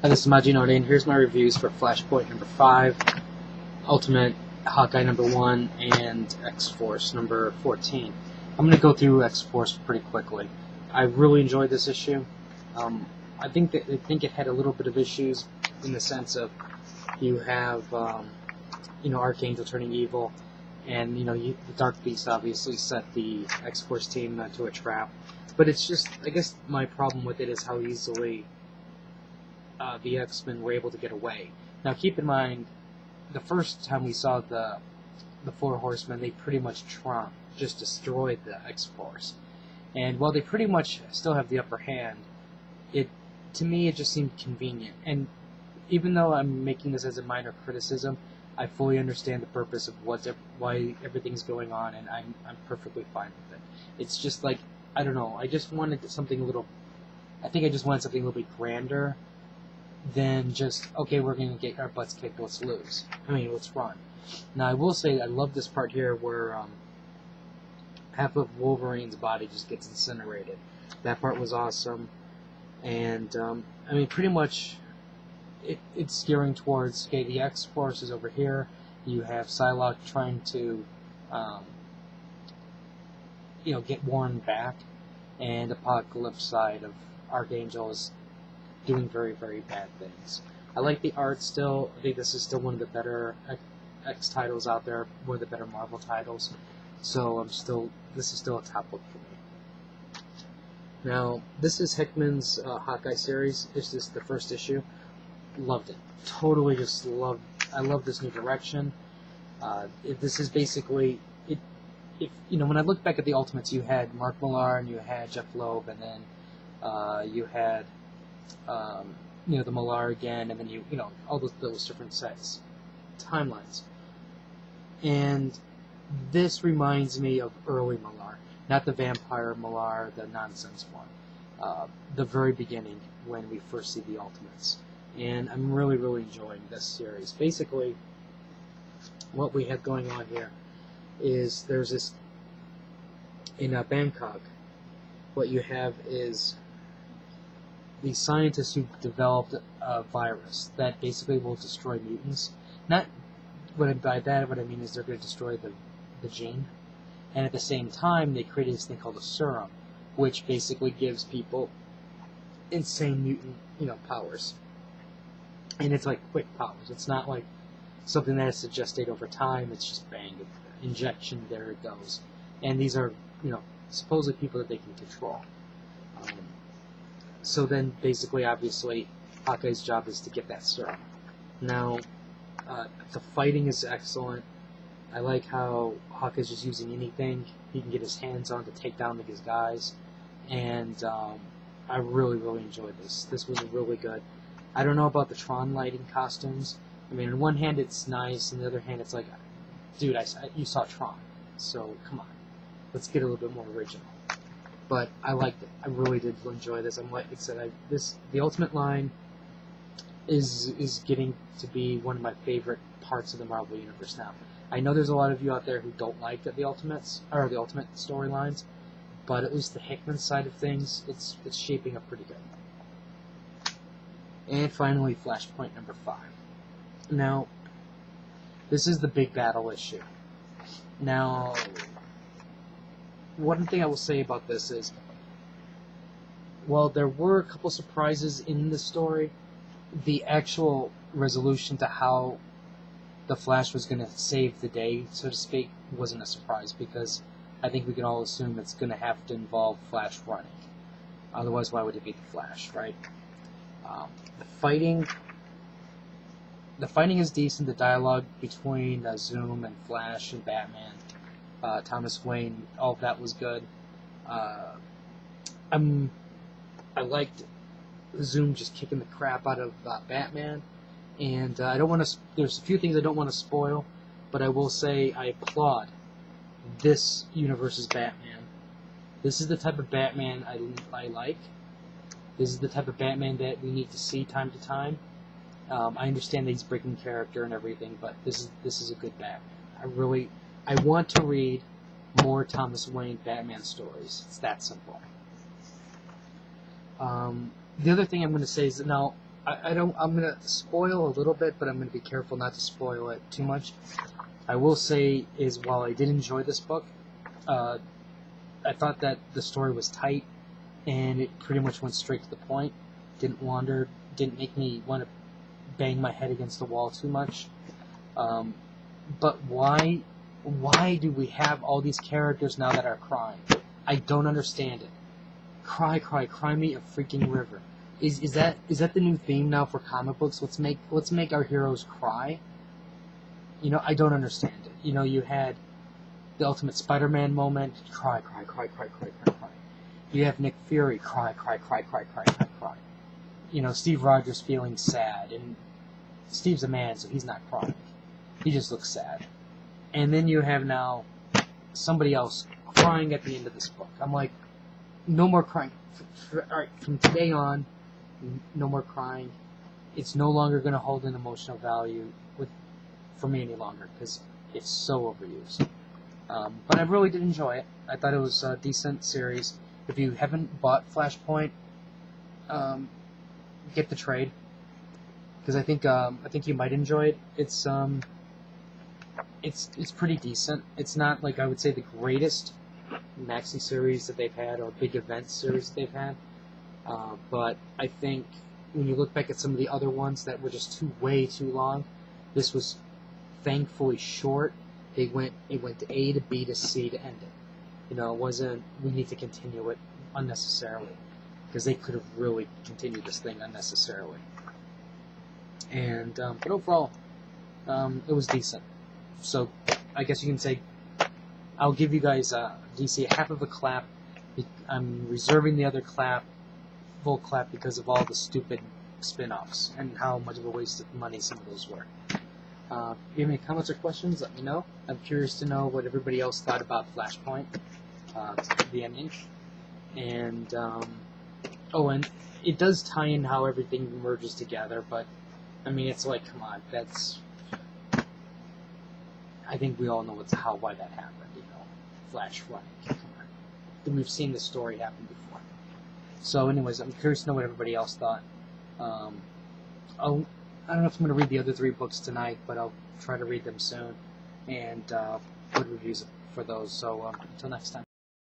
Hi, this is Majinode, and here's my reviews for Flashpoint number 5, Ultimate Hawkeye number 1, and X-Force number 14. I'm going to go through X-Force pretty quickly. I really enjoyed this issue. I think it had a little bit of issues in the sense of you have Archangel turning evil, and the Dark Beast obviously set the X-Force team into a trap. But it's just, I guess my problem with it is how easily the X-Men were able to get away. Now, keep in mind, the first time we saw the Four Horsemen, they pretty much just destroyed the X-Force. And while they pretty much still have the upper hand, to me it just seemed convenient. And even though I'm making this as a minor criticism, I fully understand the purpose of why everything's going on, and I'm perfectly fine with it. It's just like, I don't know, I just wanted something a little bit grander than just, okay, we're going to get our butts kicked, let's run. Now, I will say I love this part here where half of Wolverine's body just gets incinerated. That part was awesome. And, pretty much it's gearing towards, okay, the X-Force is over here. You have Psylocke trying to, get Warren back. And Apocalypse side of Archangel is doing very, very bad things. I like the art still. I think this is still one of the better X titles out there, one of the better Marvel titles. So this is still a top look for me. Now, this is Hickman's Hawkeye series. This is the first issue. Loved it. Totally just loved. I love this new direction. This is basically it. When I look back at the Ultimates, you had Mark Millar and you had Jeff Loeb, and then you had the Millar again, and then all those different sets, timelines. And this reminds me of early Millar, not the vampire Millar, the nonsense one. The very beginning when we first see the Ultimates. And I'm really, really enjoying this series. Basically, what we have going on here is there's this, in Bangkok, what you have is the scientists who developed a virus that basically will destroy mutants. Not by that, what I mean is they're going to destroy the gene. And at the same time, they created this thing called a serum, which basically gives people insane mutant, powers. And it's like quick powers. It's not like something that has to gestate over time. It's just bang, injection, there it goes. And these are, supposedly people that they can control. So then, basically, obviously, Hawkeye's job is to get that serum. Now, the fighting is excellent. I like how Hawkeye's just using anything he can get his hands on to take down these guys. And I really, really enjoyed this. This was really good. I don't know about the Tron lighting costumes. On one hand, it's nice, and the other hand, it's like, dude, you saw Tron. So, come on. Let's get a little bit more original. But I liked it. I really did enjoy this. Like I said, the Ultimate line is getting to be one of my favorite parts of the Marvel Universe now. I know there's a lot of you out there who don't like the Ultimates, or the Ultimate storylines, but at least the Hickman side of things, it's shaping up pretty good. And finally, Flashpoint number 5. Now, this is the big battle issue. Now, one thing I will say about this is, while there were a couple surprises in the story, the actual resolution to how the Flash was going to save the day, so to speak, wasn't a surprise, because I think we can all assume it's going to have to involve Flash running. Otherwise, why would it be the Flash, right? The fighting is decent. The dialogue between Zoom and Flash and Batman, Thomas Wayne, all of that was good. I liked Zoom just kicking the crap out of Batman, and I don't want to. There's a few things I don't want to spoil, but I will say I applaud this universe's Batman. This is the type of Batman I like. This is the type of Batman that we need to see time to time. I understand that he's breaking character and everything, but this is a good Batman. I want to read more Thomas Wayne Batman stories. It's that simple. The other thing I'm going to say is that now I'm gonna spoil a little bit, but I'm gonna be careful not to spoil it too much. I will say is while I did enjoy this book, I thought that the story was tight and it pretty much went straight to the point. Didn't wander, didn't make me want to bang my head against the wall too much. But why do we have all these characters now that are crying? I don't understand it. Cry, cry, cry me a freaking river. Is that the new theme now for comic books? Let's make our heroes cry. I don't understand it. You had the Ultimate Spider-Man moment, cry, cry, cry, cry, cry, cry, cry. You have Nick Fury, cry, cry, cry, cry, cry, cry, cry. Steve Rogers feeling sad, and Steve's a man, so he's not crying. He just looks sad. And then you have now somebody else crying at the end of this book. I'm like, no more crying. All right, from today on, no more crying. It's no longer going to hold an emotional value for me any longer because it's so overused. But I really did enjoy it. I thought it was a decent series. If you haven't bought Flashpoint, get the trade because I think you might enjoy it. It's pretty decent. It's not like I would say the greatest maxi series that they've had or big event series that they've had, but I think when you look back at some of the other ones that were just way too long, this was thankfully short. It went to A to B to C to end it. It wasn't we need to continue it unnecessarily because they could have really continued this thing unnecessarily. And but overall, it was decent. So I guess you can say I'll give you guys DC half of a clap. I'm reserving the other full clap because of all the stupid spin-offs and how much of a waste of money some of those were. If you have any comments or questions, let me know. I'm curious to know what everybody else thought about Flashpoint, the ending. And, and it does tie in how everything merges together, but, it's like, come on, I think we all know why that happened, Flash running, come on. We've seen this story happen before. So anyways, I'm curious to know what everybody else thought. I don't know if I'm going to read the other 3 books tonight, but I'll try to read them soon and put reviews for those. So until next time.